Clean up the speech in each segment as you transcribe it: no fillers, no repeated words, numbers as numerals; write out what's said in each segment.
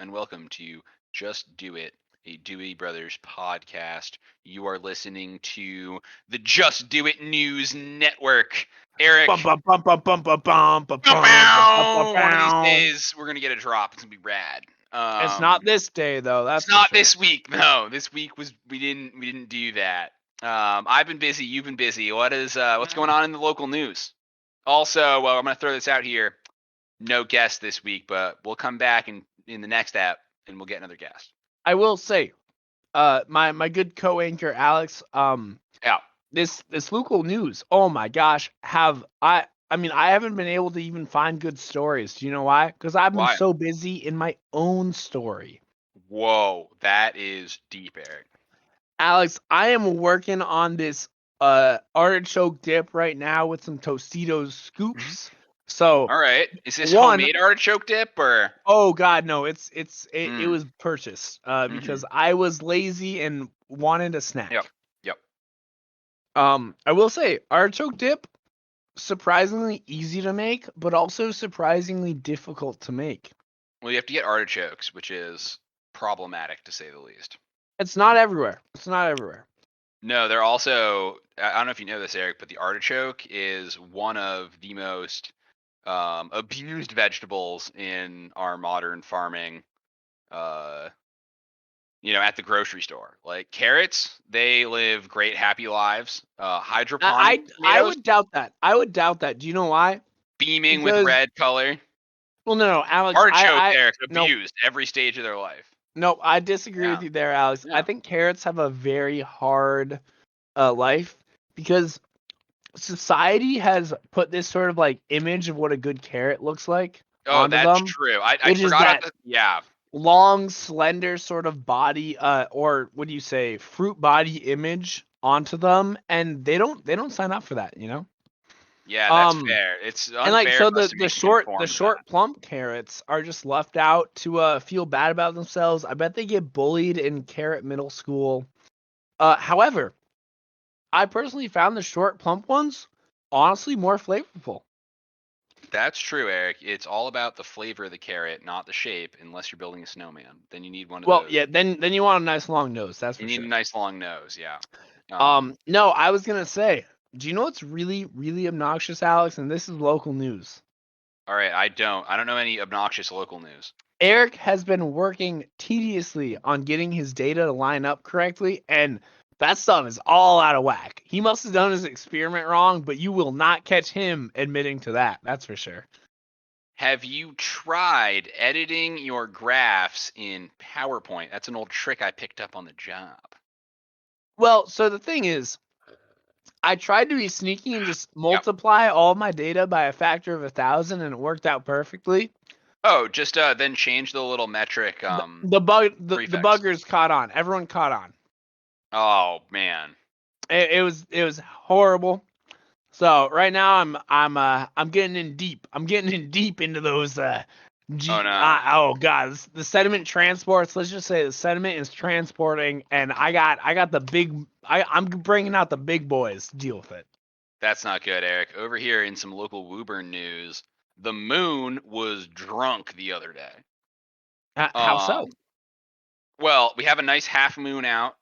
and welcome to Just Do It, a Dewey Brothers podcast. You are listening to the Just Do It News Network. Eric, Bum, bum, bum, bum, bum, bum, bum, bum, bum, bum, bum, one of these bum. days we're gonna get a drop. It's gonna be rad. It's not this day though. That's It's not for sure. this week. No, this week was we didn't do that. I've been busy. You've been busy. What's going on in the local news? Also, I'm gonna throw this out here. No guest this week, but we'll come back in the next app and we'll get another guest. I will say, my good co-anchor Alex, Yeah. this local news. Oh my gosh, I mean, I haven't been able to even find good stories. Do you know why? Because I've been Why? so busy in my own story. Whoa, that is deep, Eric. Alex, I am working on this artichoke dip right now with some Tostitos scoops. So, All right, is this one, homemade artichoke dip or? oh God, no! It Mm. was purchased because I was lazy and wanted a snack. Yep. I will say artichoke dip surprisingly easy to make, but also surprisingly difficult to make. Well, you have to get artichokes, which is problematic to say the least. It's not everywhere. It's not everywhere. No, they're also. I don't know if you know this, Eric, but the artichoke is one of the most abused vegetables in our modern farming. At the grocery store. Like carrots, they live great, happy lives. Hydroponic I tomatoes, would doubt that. I would doubt that. Do you know why? beaming Because, with red color. well, no, Alex. Artichoke, I Eric, no, abused every stage of their life. no, I disagree Yeah. with you there, Alex. Yeah. I think carrots have a very hard life because society has put this sort of like image of what a good carrot looks like Oh, onto that's them, true. I which is forgot that about the, yeah. long, slender sort of body, or what do you say, fruit body image onto them, and they don't sign up for that, you know. Yeah, that's fair. It's unfair And like so for us to the make them short conform to that. plump carrots are just left out to feel bad about themselves. I bet they get bullied in carrot middle school. However, I personally found the short plump ones honestly more flavorful. That's true, Eric. It's all about the flavor of the carrot, not the shape. Unless you're building a snowman, then you need one of Well, those. yeah, then you want a nice long nose, that's You for need sure. a nice long nose. Yeah. No, I was gonna say, do you know what's really, really obnoxious, Alex? And this is local news. All right, I don't know any obnoxious local news. Eric has been working tediously on getting his data to line up correctly, and that stuff is all out of whack. He must have done his experiment wrong, but you will not catch him admitting to that. That's for sure. Have you tried editing your graphs in PowerPoint? That's an old trick I picked up on the job. Well, so the thing is, I tried to be sneaky and just multiply all my data by a factor of 1,000, and it worked out perfectly. Oh, just then change the little metric. The buggers caught on. Everyone caught on. Oh man, it was horrible. So right now I'm getting in deep. I'm getting in deep into those oh no. Oh god, the sediment transports. Let's just say the sediment is transporting, and I got the big. I'm bringing out the big boys to deal with it. That's not good, Eric. Over here in some local Woburn news, the moon was drunk the other day. How so? Well, we have a nice half moon out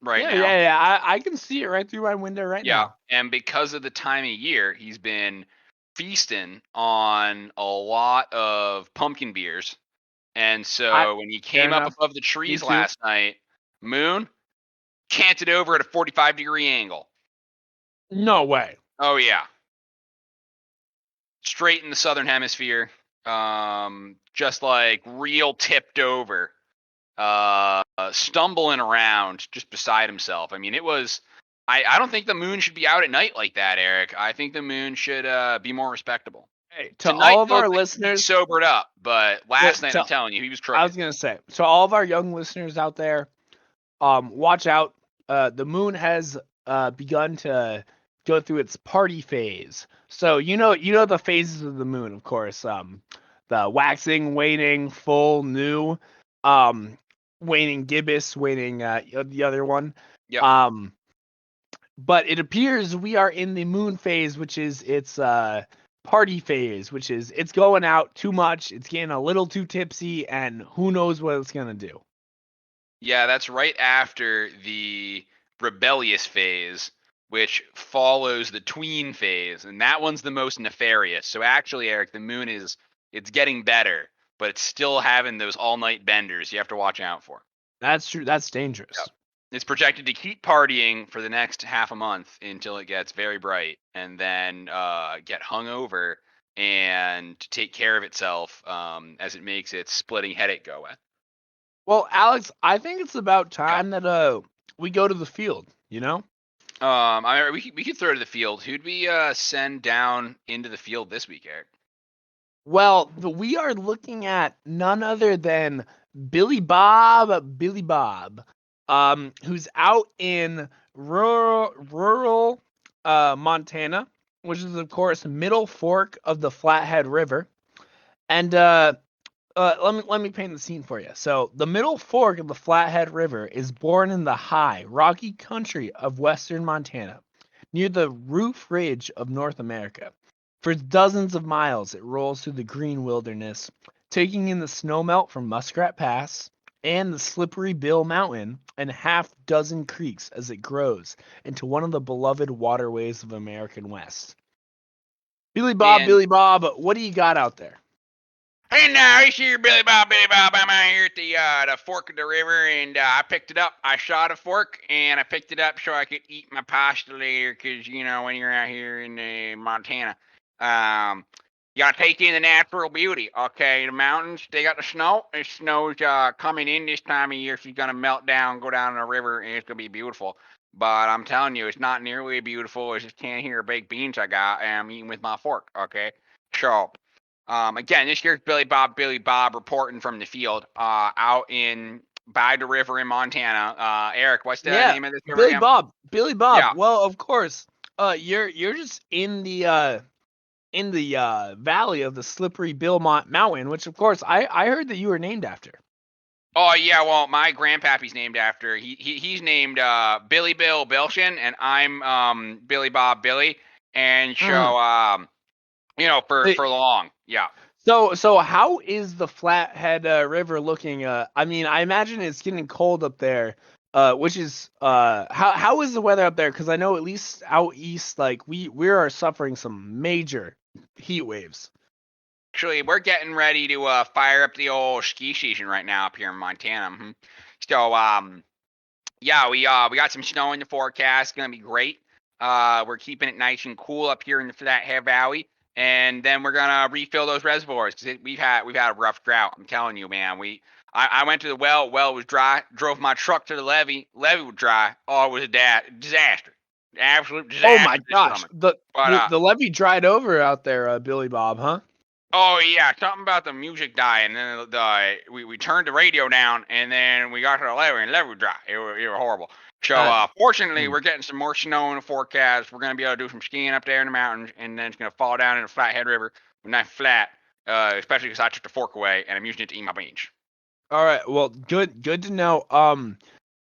right now. Yeah. I can see it right through my window right now. Yeah, and because of the time of year, he's been feasting on a lot of pumpkin beers. And so when he came up above the trees last night, moon canted over at a 45-degree angle. No way. Oh yeah. Straight in the southern hemisphere. Just like real tipped over. Stumbling around just beside himself. I mean, it was I don't think the moon should be out at night like that, Eric. I think the moon should be more respectable. Hey, Tonight, all of our listeners, he sobered up, but last night I'm telling you, he was crooked. I was gonna say, so all of our young listeners out there, watch out. The moon has begun to go through its party phase. So you know the phases of the moon, of course. The waxing, waning, full, new, waning gibbous, waning the other one. Yep. But it appears we are in the moon phase, which is its party phase, which is it's going out too much, it's getting a little too tipsy, and who knows what it's gonna do. Yeah, that's right after the rebellious phase, which follows the tween phase, and that one's the most nefarious. So actually, Eric, the moon it's getting better, but it's still having those all-night benders you have to watch out for. That's true. That's Yep. dangerous. It's projected to keep partying for the next half a month until it gets very bright, and then get hung over and to take care of itself as it makes its splitting headache go away. Well, Alex, I think it's about Yeah. time that we go to the field. You know. We could throw to the field. Who'd we send down into the field this week, Eric? Well, we are looking at none other than Billy Bob, who's out in rural Montana, which is of course middle fork of the Flathead River. And let me paint the scene for you. So the middle fork of the Flathead River is born in the high, rocky country of western Montana, near the Roof Ridge of North America. For dozens of miles, it rolls through the green wilderness, taking in the snowmelt from Muskrat Pass and the Slippery Bill Mountain and half-dozen creeks as it grows into one of the beloved waterways of American West. And Billy Bob, what do you got out there? hey now, it's your Billy Bob. I'm out here at the fork of the river, and I picked it up. I shot a fork, and I picked it up so I could eat my pasta later. Cause you know when you're out here in Montana, you gotta take in the natural beauty. Okay, the mountains they got the snow. The snow's coming in this time of year. So it's gonna melt down, go down the river, and it's gonna be beautiful. But I'm telling you, it's not nearly beautiful as this can here baked beans I got, and I'm eating with my fork. Okay, so. Again, this year's Billy Bob reporting from the field out in by the river in Montana. Eric, what's the Yeah, name of this river again? Billy Bob. Yeah. Well, of course, you're just in the valley of the Slippery Bill Mountain, which of course I heard that you were named after. Oh yeah, well my grandpappy's named after he's named Billy Bill Bilshin, and I'm Billy Bob Billy, and Mm. so you know for long, yeah. So how is the Flathead River looking? I mean, I imagine it's getting cold up there. Which is how is the weather up there? Because I know at least out east, like we are suffering some major heat waves. Actually, we're getting ready to fire up the old ski season right now up here in Montana. So yeah, we got some snow in the forecast. It's gonna be great. We're keeping it nice and cool up here in the Flathead Valley, and then we're gonna refill those reservoirs because we've had a rough drought. I'm telling you, man. I went to the well. Well was dry. Drove my truck to the levee. Levee was dry. Oh, it was a disaster. Absolute Oh disaster my this gosh, summer. the But the, the levee dried over out there, Billy Bob, huh? oh yeah, something about the music dying. And then we turned the radio down, and then we got to the lever, and the lever was dry. It was horrible. So Uh, fortunately, mm. we're getting some more snow in the forecast. We're gonna be able to do some skiing up there in the mountains, and then it's gonna fall down in the Flathead River when nice flat. Especially because I took the fork away, and I'm using it to eat my beans. All right, well, good to know.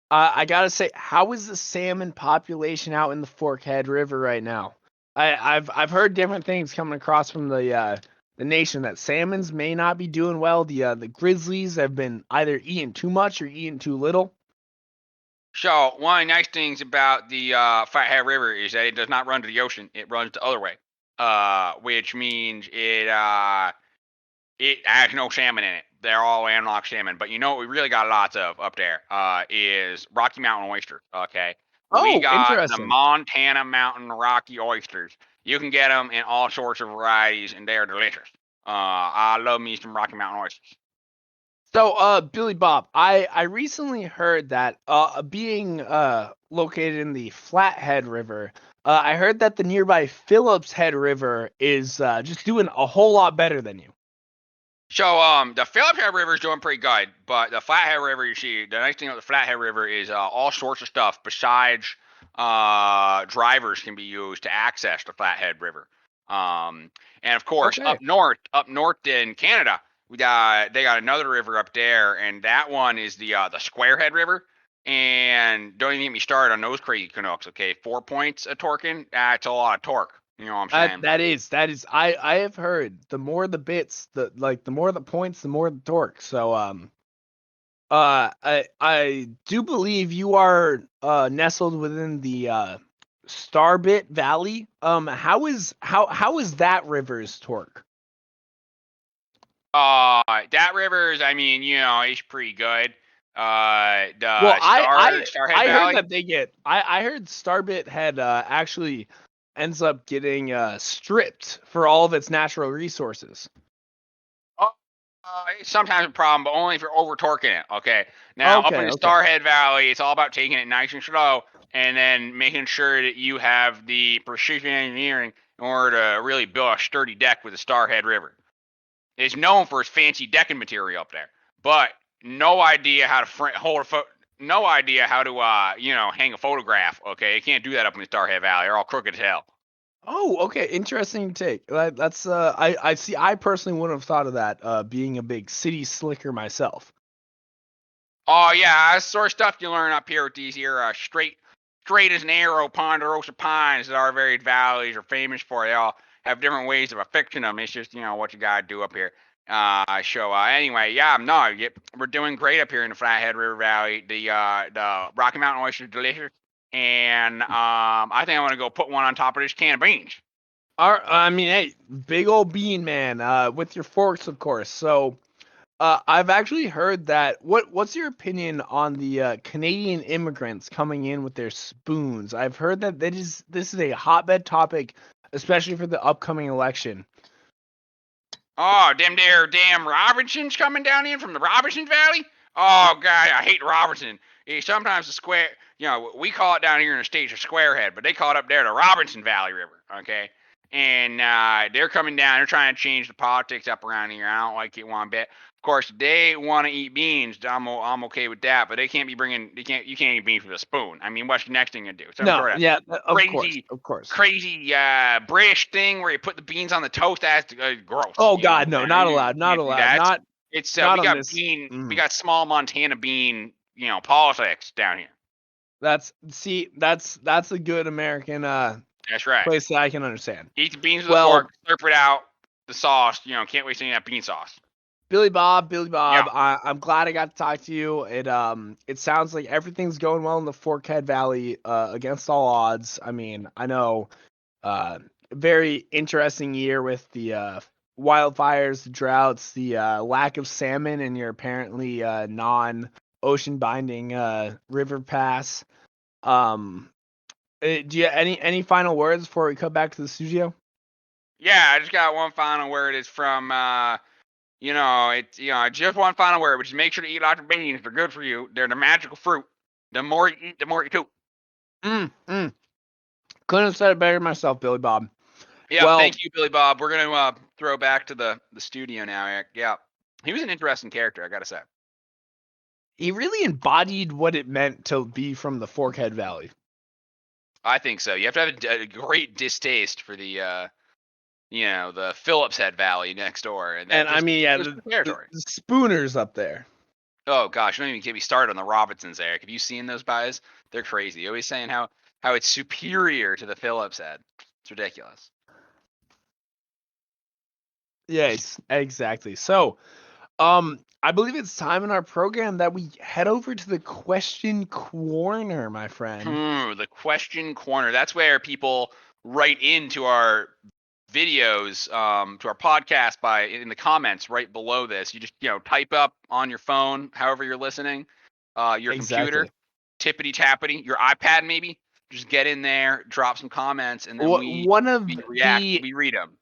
I gotta say, how is the salmon population out in the Forkhead River right now? I've heard different things coming across from the nation that salmons may not be doing well. The grizzlies have been either eating too much or eating too little. So one of the nice things about the Flathead River is that it does not run to the ocean; it runs the other way, which means it has no salmon in it. They're all landlocked salmon. But you know what we really got lots of up there is Rocky Mountain oysters. Okay, we Oh, got the interesting. Montana Mountain Rocky oysters. You can get them in all sorts of varieties, and they are delicious. I love me some Rocky Mountain oysters. So, Billy Bob, I recently heard that being located in the Flathead River, I heard that the nearby Phillips Head River is just doing a whole lot better than you. So the Phillips Head River is doing pretty good, but the Flathead River, you see, the nice thing about the Flathead River is all sorts of stuff besides drivers can be used to access the Flathead River. And of course, Okay. up north in Canada, they got another river up there, and that one is the Squarehead River. And don't even get me started on those crazy Canucks. Okay, 4 points a torquing. That's a lot of torque. You know what I'm saying? That is. I have heard the more the bits, the more the points, the more the torque. So I do believe you are nestled within the Starbit Valley. How is that river's torque? That Rivers, I mean, you know, is pretty good. Well, The Starhead I heard Valley. that they get. I heard Starbit had actually ends up getting stripped for all of its natural resources. Oh, it's sometimes a problem, but only if you're over torquing it. Okay. Now, up in Okay, the okay. Starhead Valley, it's all about taking it nice and slow, and then making sure that you have the precision engineering in order to really build a sturdy deck with the Starhead River. It's known for its fancy decking material up there, but no idea how to no idea how to hang a photograph. Okay, you can't do that up in the Starhead Valley. They're all crooked as hell. Oh, okay. Interesting take. That's I see. I personally wouldn't have thought of that. Being a big city slicker myself. Oh yeah, that's the sort of stuff you learn up here with these here straight as an arrow ponderosa pines that our varied valleys are famous for. They all have different ways of affixing them. It's just what you gotta do up here. Anyway, yeah, no, we're doing great up here in the Flathead River Valley. The Rocky Mountain oyster is delicious, and I think I want to go put one on top of this can of beans. I mean, hey, big old bean man. With your forks, of course. So, I've actually heard that. What's your opinion on the Canadian immigrants coming in with their spoons? I've heard that this is a hotbed topic, especially for the upcoming election. Oh, them there damn Robinsons coming down in from the Robinson Valley? Oh, God, I hate Robinson. Sometimes the square, we call it down here in the States a squarehead, but they call it up there the Robinson Valley River, okay? And they're coming down. They're trying to change the politics up around here. I don't like it one bit. Of course, they want to eat beans. I'm okay with that, but you can't eat beans with a spoon. I mean, what's the next thing you do? Some No, sort of yeah, crazy, of course. crazy British thing where you put the beans on the toast. That's gross. Oh God, no, not allowed, not Can't do allowed, that. not It's not we on got this. we got small Montana bean, politics down here. That's a good American That's right. place that I can understand. Eat the beans with a Well, fork, slurp it out, the sauce. Can't waste any of that bean sauce. Billy Bob, Yeah. I'm glad I got to talk to you. It sounds like everything's going well in the Forkhead Valley against all odds. I mean, I know very interesting year with the wildfires, the droughts, the lack of salmon, and your apparently non-ocean binding river pass. Do you any final words before we come back to the studio? Yeah, I just got one final word. It's from just one final word, which is make sure to eat lots of beans. They're good for you. They're the magical fruit. The more you eat, the more you toot. Couldn't have said it better myself, Billy Bob. Yeah, Well, thank you, Billy Bob. We're gonna throw back to the studio now, Eric. Yeah, he was an interesting character, I gotta say. he really embodied what it meant to be from the Forkhead Valley. I think so. You have to have a great distaste for the the Phillips Head Valley next door, And I mean, yeah, the Spooners up there. Oh gosh, don't even get me started on the Robinsons, Eric. Have you seen those guys? They're crazy. Always saying how it's superior to the Phillips Head. It's ridiculous. Yes, exactly. So, I believe it's time in our program that we head over to the question corner, my friend. The question corner. That's where people write into our videos, to our podcast in the comments right below this. You just type up on your phone, however you're listening, your computer, tippity tappity, your iPad maybe. Just get in there, drop some comments, and then we react. We read them.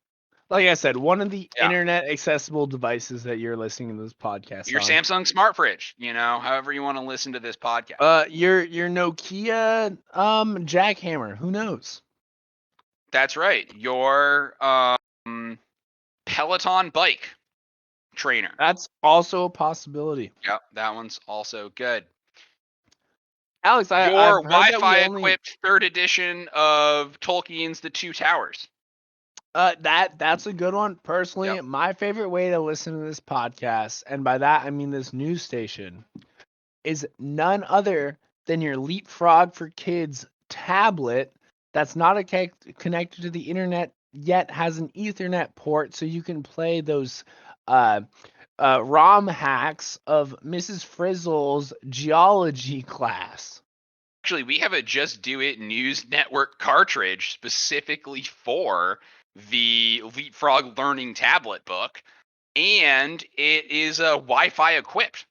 Like I said, one of the internet accessible devices that you're listening to this podcast your on. Samsung smart fridge, however you want to listen to this podcast. Your Nokia jackhammer, who knows? That's right. Your Peloton bike trainer. That's also a possibility. Yep, that one's also good. Alex, your Wi-Fi equipped 3rd edition of Tolkien's The Two Towers. That's a good one. Personally, my favorite way to listen to this podcast, and by that I mean this news station, is none other than your Leapfrog for Kids tablet that's not connected to the internet yet has an Ethernet port, so you can play those ROM hacks of Mrs. Frizzle's geology class. Actually, we have a Just Do It News Network cartridge specifically for the Leapfrog Learning tablet book, and it is Wi-Fi equipped.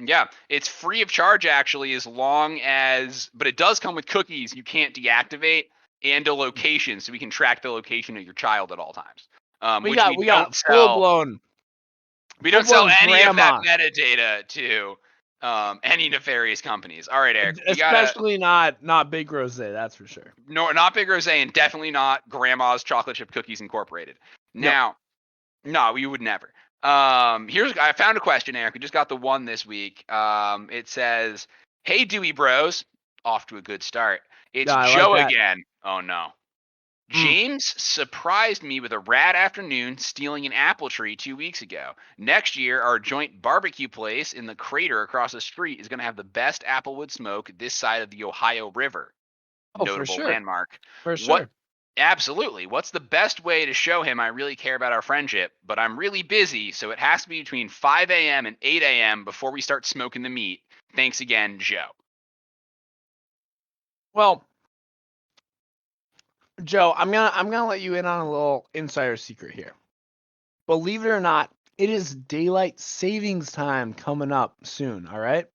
Yeah, it's free of charge actually, as long as, but it does come with cookies you can't deactivate and a location, so we can track the location of your child at all times. We Which got we don't full sell. blown We don't sell any of that grandma, metadata to any nefarious companies. All right, Eric, we gotta especially not Big Rose. That's for sure. no, not Big Rose, and definitely not Grandma's Chocolate Chip Cookies Incorporated. No. Now, no, we would never. I found a question, Eric. We just got the one this week. It says, "Hey Dewey Bros, off to a good start. It's Yeah, I Joe like that. again. Oh no." James surprised me with a rad afternoon stealing an apple tree 2 weeks ago. Next year, our joint barbecue place in the crater across the street is going to have the best applewood smoke this side of the Ohio River. Oh, for Notable sure. landmark. For What? sure. Absolutely. What's the best way to show him I really care about our friendship? But I'm really busy, so it has to be between 5 a.m. and 8 a.m. before we start smoking the meat. Thanks again, Joe. Well, Joe, I'm gonna let you in on a little insider secret here. Believe it or not, it is daylight savings time coming up soon. All right.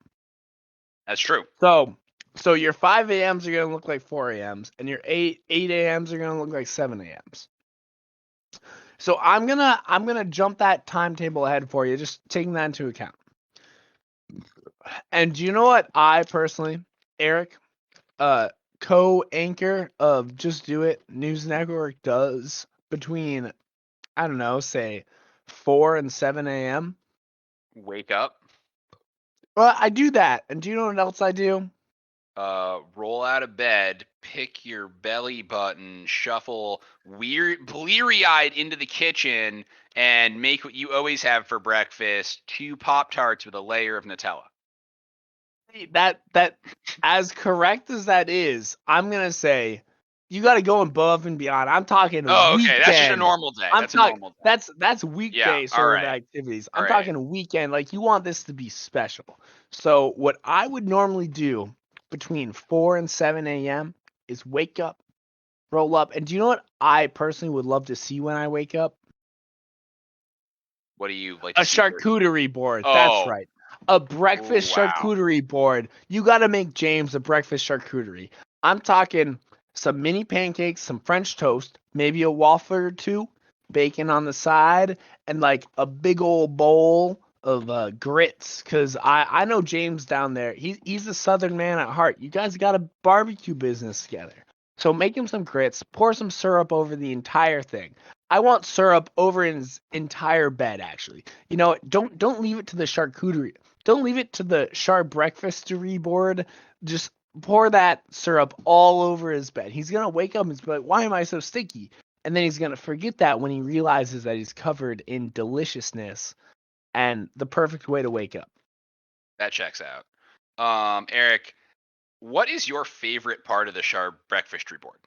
That's true. So your 5 a.m.s are gonna look like 4 a.m.s, and your 8 a.m.s are gonna look like 7 a.m.s. So I'm gonna jump that timetable ahead for you, just taking that into account. And do you know what I personally, Eric, co-anchor of Just Do It News Network does between, I don't know, say 4 and 7 a.m.? Wake up. Well, I do that. And do you know what else I do? Roll out of bed, pick your belly button, shuffle bleary-eyed into the kitchen, and make what you always have for breakfast: 2 Pop-Tarts with a layer of Nutella. That as correct as that is, I'm gonna say you got to go above and beyond. I'm talking Oh, okay. weekend. That's just a normal day. That's a normal day. That's weekday Yeah, sort all of right. activities. All I'm right. talking weekend. Like you want this to be special. So what I would normally do between 4 and 7 a.m. is wake up, roll up, and do you know what I personally would love to see when I wake up? What do you like? A charcuterie board. Oh. That's right. A breakfast Ooh, wow. charcuterie board. You got to make James a breakfast charcuterie. I'm talking some mini pancakes, some French toast, maybe a waffle or two, bacon on the side, and like a big old bowl of grits. Cause I know James down there. He's a Southern man at heart. You guys got a barbecue business together. So make him some grits, pour some syrup over the entire thing. I want syrup over his entire bed, actually. You know, don't leave it to the charcuterie. Don't leave it to the char breakfastery board. Just pour that syrup all over his bed. He's gonna wake up and be like, "Why am I so sticky?" And then he's gonna forget that when he realizes that he's covered in deliciousness and the perfect way to wake up. That checks out. Eric, what is your favorite part of the Char breakfast board?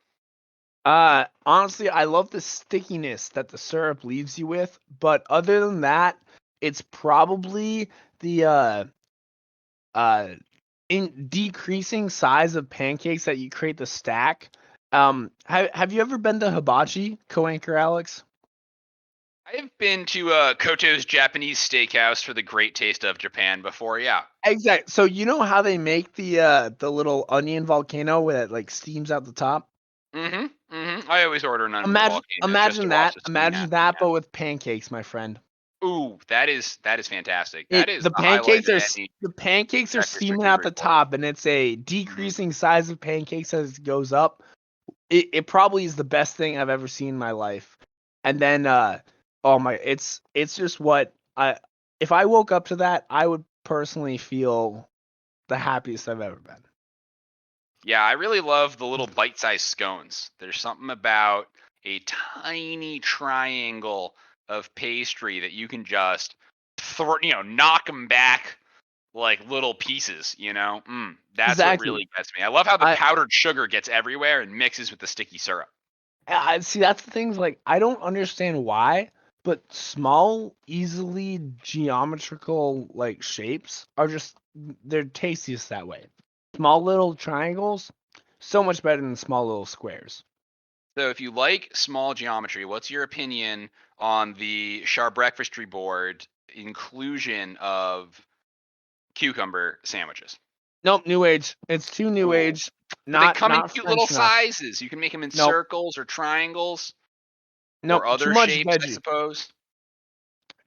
Honestly, I love the stickiness that the syrup leaves you with, but other than that, it's probably the in decreasing size of pancakes that you create the stack. Have you ever been to Hibachi, co-anchor Alex? I have been to Koto's Japanese Steakhouse for the great taste of Japan before. Yeah. Exactly. So you know how they make the little onion volcano where it like steams out the top? I always order an onion volcano just to Imagine watch that. the steam Imagine happen. that, Yeah. but with pancakes, my friend. Ooh, that is fantastic. That is The the highlight pancakes of are any the pancakes are breakfast steaming out the board. top, and it's a decreasing size of pancakes as it goes up. It probably is the best thing I've ever seen in my life. And then oh my, it's just what I if I woke up to that, I would personally feel the happiest I've ever been. Yeah, I really love the little bite-sized scones. There's something about a tiny triangle of pastry that you can just knock them back like little pieces, you know? That's what Exactly. really gets me. I love how the I powdered sugar gets everywhere and mixes with the sticky syrup. I see that's the things like I don't understand why, but small, easily geometrical like shapes are just they're tastiest that way. Small little triangles, so much better than small little squares. So if you like small geometry, what's your opinion on the Sharp Breakfastry board inclusion of cucumber sandwiches? Nope, new age. It's too new Ooh. age. But they Not come in not cute little French enough. sizes. You can make them in Nope. circles or triangles or Nope. Too other much shapes, I veggie. suppose.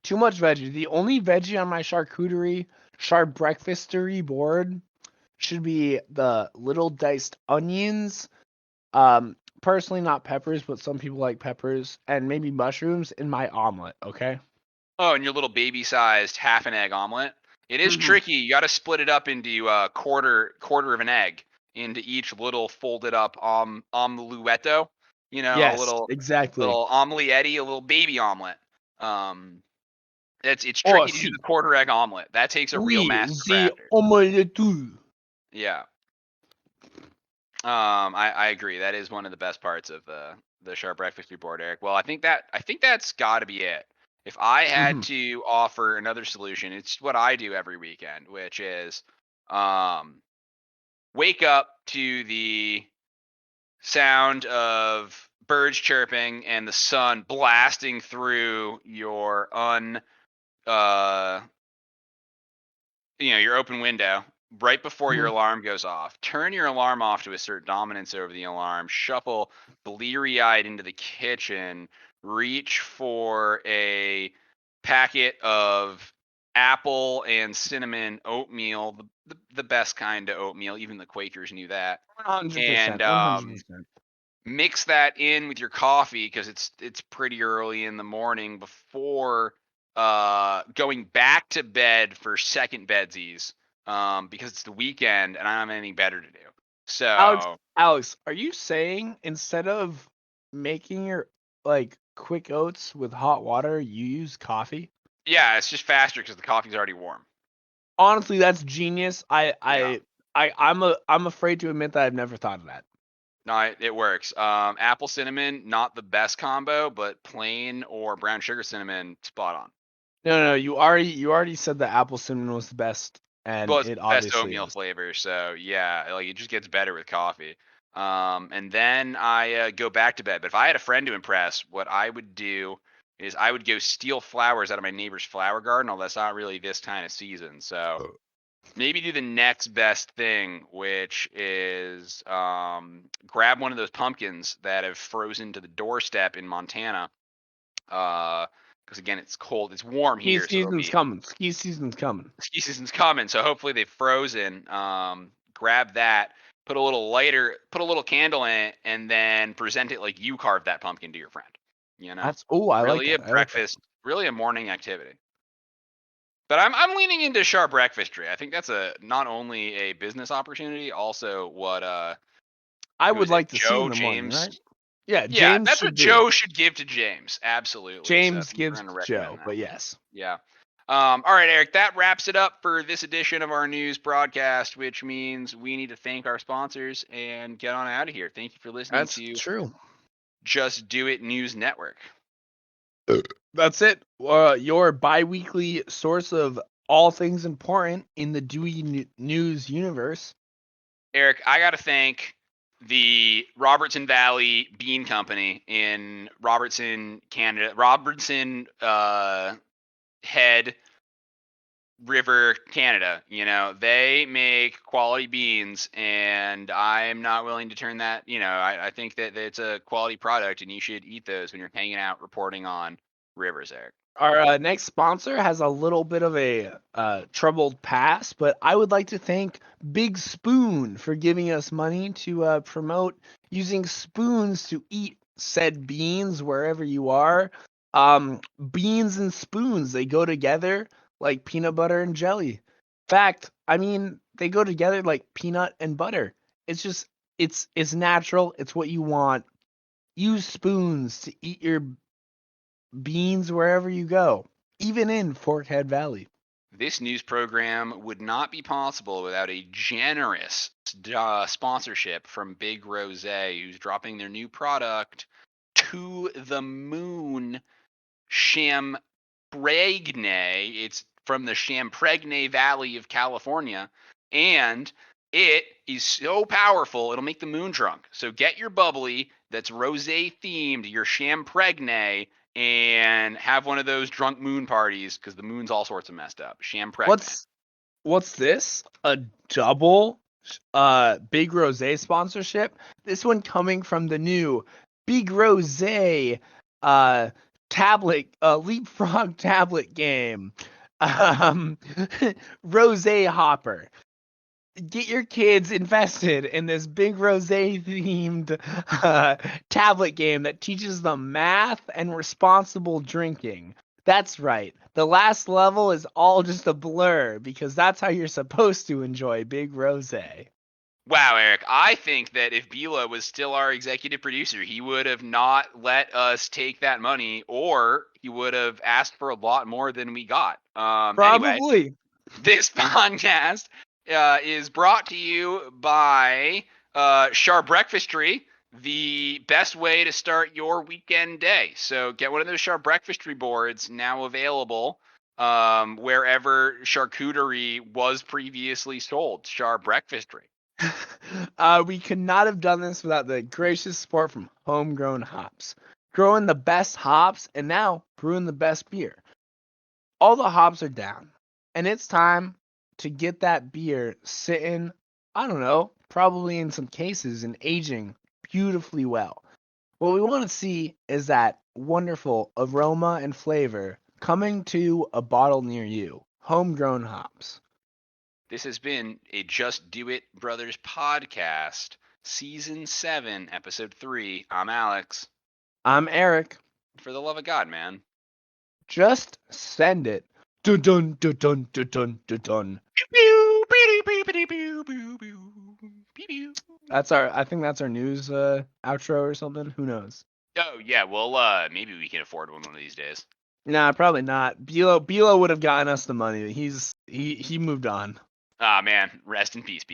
Too much veggie. The only veggie on my charcuterie, sharp breakfastery board should be the little diced onions. Personally, not peppers, but some people like peppers, and maybe mushrooms in my omelet. Okay. Oh, and your little baby-sized half an egg omelet. It is Mhm. tricky. You got to split it up into quarter of an egg into each little folded up omeletto. You know, a Yes, little exactly. omelette, a little baby omelet. Um, it's Oh, tricky to do si. the quarter egg omelet. That takes a real Oui, master the crafter. omelette. Yeah. I agree. That is one of the best parts of the sharp breakfast board, Eric. Well, I think that's got to be it. If I had Mhm. to offer another solution, it's what I do every weekend, which is um, wake up to the sound of birds chirping and the sun blasting through your uh, your open window right before your Mhm. alarm goes off. Turn your alarm off to assert dominance over the alarm. Shuffle bleary-eyed into the kitchen. Reach for a packet of apple and cinnamon oatmeal, the best kind of oatmeal. Even the Quakers knew that. And 100%. 100%. mix that in with your coffee because it's pretty early in the morning before going back to bed for second bedsies because it's the weekend and I don't have anything better to do. Alex, So Alex, are you saying instead of making your like quick oats with hot water, you use coffee? yeah, it's just faster because the coffee's already warm. Honestly, that's genius. Yeah. I'm afraid to admit that I've never thought of that. No, it works. Apple cinnamon, not the best combo, but plain or brown sugar cinnamon, spot on. No, you already said that apple cinnamon was the best, and Well, it's it the best obviously oatmeal is. flavor, so yeah, like it just gets better with coffee. And then I go back to bed. But if I had a friend to impress, what I would do is I would go steal flowers out of my neighbor's flower garden. Although that's not really this kind of season, so maybe do the next best thing, which is grab one of those pumpkins that have frozen to the doorstep in Montana. Because again, it's cold, it's warm Ski here, so there'll season's be coming. Ski season's coming. ski season's coming, so hopefully they've frozen. Grab that, put a little lighter, put a little candle in it, and then present it like you carved that pumpkin to your friend. You know, I like really a that. I like that. breakfast, really a morning activity. But I'm leaning into sharp breakfastry. I think that's a not only a business opportunity, also what I who would is it? like to see in Joe the morning, right? James. Yeah, Yeah, James that's what should do it. Joe should give to James. Absolutely. So James thank you for gives going to to recommend Joe, that. but yes. Yeah. All right, Eric, that wraps it up for this edition of our news broadcast, which means we need to thank our sponsors and get on out of here. Thank you for listening That's to true. Just Do It News Network. That's it. Your bi-weekly source of all things important in the Dewey News universe. Eric, I got to thank the Robertson Valley Bean Company in Robertson, Canada. Robertson Head River, Canada. You know, they make quality beans, and I'm not willing to turn that. You know, I think that it's a quality product, and you should eat those when you're hanging out reporting on rivers, Eric. Our next sponsor has a little bit of a troubled past, but I would like to thank Big Spoon for giving us money to promote using spoons to eat said beans wherever you are. Beans and spoons, they go together like peanut butter and jelly. Fact, I mean, they go together like peanut and butter. It's just, it's natural. It's what you want. Use spoons to eat your beans wherever you go, even in Forkhead Valley. This news program would not be possible without a generous sponsorship from Big Rose, who's dropping their new product, To the Moon Champregne. It's from the Champregne Valley of California, and it is so powerful it'll make the moon drunk. So get your bubbly that's rosé themed, your Champregne, and have one of those drunk moon parties because the moon's all sorts of messed up. Champregne. What's this? A double Big Rose sponsorship? This one coming from the new Big Rose tablet leapfrog tablet game. Rose Hopper. Get your kids invested in this Big Rose themed tablet game that teaches them math and responsible drinking. That's right. The last level is all just a blur because that's how you're supposed to enjoy Big Rose. Wow, Eric, I think that if Bila was still our executive producer, he would have not let us take that money, or he would have asked for a lot more than we got. Anyway, Probably. this podcast is brought to you by Char Breakfastry, the best way to start your weekend day. So get one of those Char Breakfastry boards, now available wherever charcuterie was previously sold. Char Breakfastry. We could not have done this without the gracious support from Homegrown Hops. Growing the best hops and now brewing the best beer. All the hops are down, and it's time to get that beer sitting, I don't know, probably in some cases and aging beautifully well. What we want to see is that wonderful aroma and flavor coming to a bottle near you. Homegrown Hops. This has been a Just Do It Brothers podcast, Season 7, Episode 3. I'm Alex. I'm Eric. For the love of God, man. Just send it. Dun dun dun dun dun dun dun dun. I think that's our news outro or something. Who knows? Oh yeah, well maybe we can afford one of these days. Nah, probably not. Bilo would have gotten us the money. He moved on. Ah man, rest in peace.